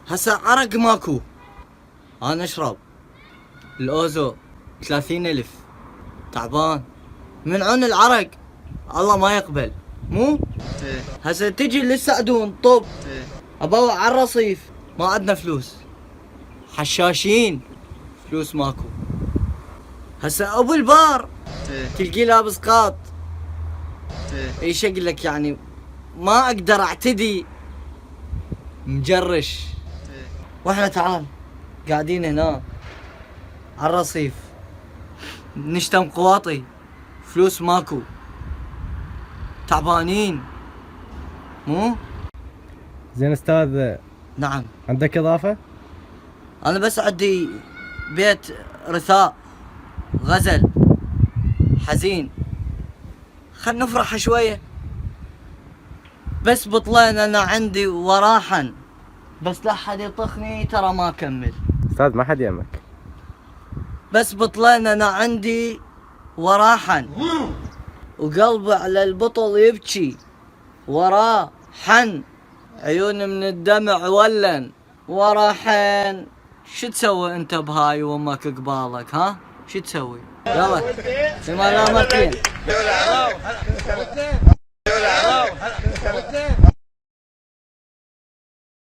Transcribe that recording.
هسا عرق ماكو، انا اشرب الاوزو 30,000 تعبان من عون العرق، الله ما يقبل مو؟ هسا تجي للسعدون طب ابوع على الرصيف، ما عندنا فلوس، حشاشين فلوس ماكو. هسا ابو البار تلقيه لابس قاط، ايش اقول لك يعني ما اقدر اعتدي، مجرش. واحنا تعال قاعدين هنا على الرصيف نشتم قواطي، فلوس ماكو، تعبانين مو؟ زين استاذ، نعم. عندك اضافه؟ انا بس عندي بيت رثاء غزل حزين، خل نفرح شويه. بس بطلين انا عندي وراحا، بس لا حد يطخني ترى ما اكمل. استاذ ما حد يمك. بس بطلين انا عندي وراحا، وقلبي على البطل يبكي وراه حن، عيوني من الدمع ولن ورا حن. شو تسوي انت بهاي وامك قبالك؟ ها شو تسوي؟ يلا بما لا مرتين.